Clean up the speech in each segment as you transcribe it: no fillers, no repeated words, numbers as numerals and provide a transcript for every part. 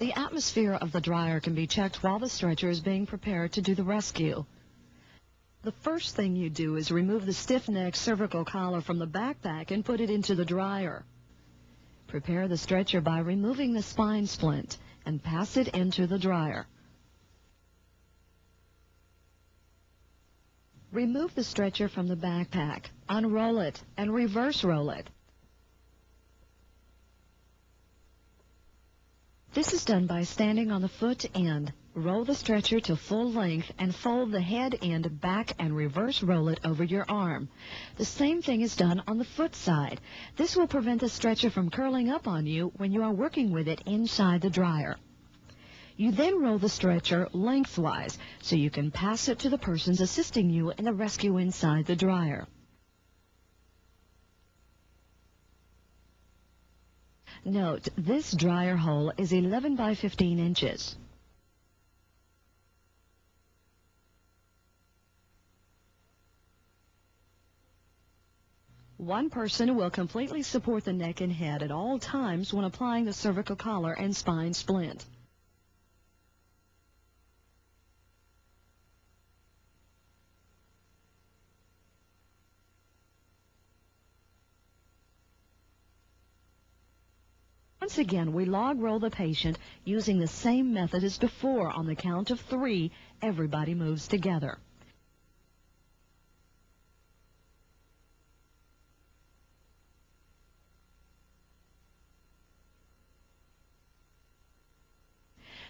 The atmosphere of the dryer can be checked while the stretcher is being prepared to do the rescue. The first thing you do is remove the stiff neck cervical collar from the backpack and put it into the dryer. Prepare the stretcher by removing the spine splint and pass it into the dryer. Remove the stretcher from the backpack, unroll it, and reverse roll it. This is done by standing on the foot end. Roll the stretcher to full length and fold the head end back and reverse roll it over your arm. The same thing is done on the foot side. This will prevent the stretcher from curling up on you when you are working with it inside the dryer. You then roll the stretcher lengthwise so you can pass it to the persons assisting you in the rescue inside the dryer. Note, this dryer hole is 11 by 15 inches. One person will completely support the neck and head at all times when applying the cervical collar and spine splint. Once again, we log roll the patient using the same method as before. On the count of 3, everybody moves together.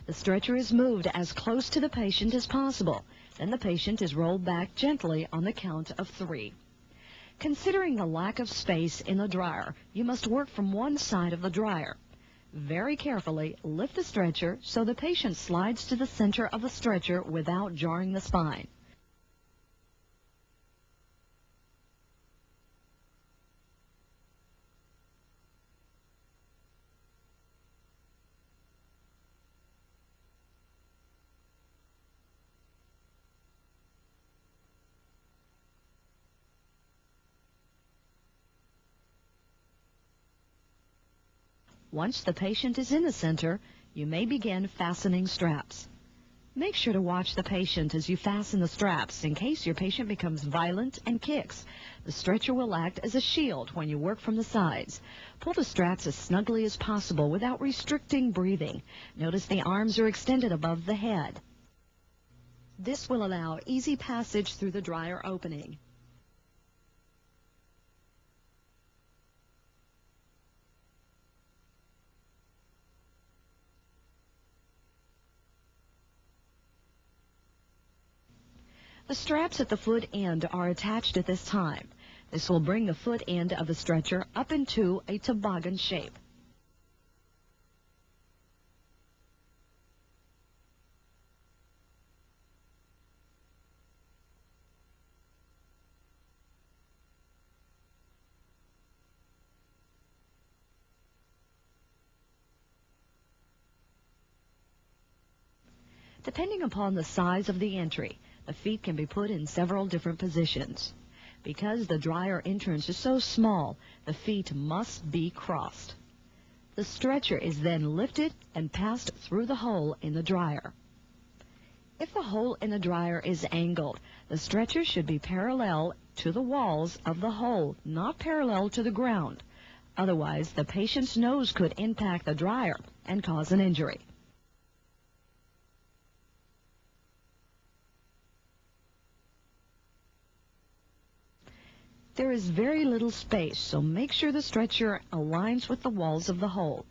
The stretcher is moved as close to the patient as possible. Then the patient is rolled back gently on the count of 3. Considering the lack of space in the dryer, you must work from one side of the dryer. Very carefully lift the stretcher so the patient slides to the center of the stretcher without jarring the spine. Once the patient is in the center, you may begin fastening straps. Make sure to watch the patient as you fasten the straps in case your patient becomes violent and kicks. The stretcher will act as a shield when you work from the sides. Pull the straps as snugly as possible without restricting breathing. Notice the arms are extended above the head. This will allow easy passage through the dryer opening. The straps at the foot end are attached at this time. This will bring the foot end of the stretcher up into a toboggan shape. Depending upon the size of the entry, the feet can be put in several different positions. Because the dryer entrance is so small, the feet must be crossed. The stretcher is then lifted and passed through the hole in the dryer. If the hole in the dryer is angled, the stretcher should be parallel to the walls of the hole, not parallel to the ground. Otherwise, the patient's nose could impact the dryer and cause an injury. There is very little space, so make sure the stretcher aligns with the walls of the hole.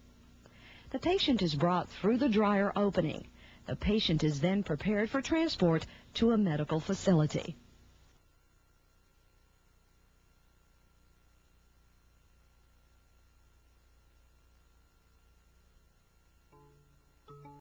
The patient is brought through the dryer opening. The patient is then prepared for transport to a medical facility.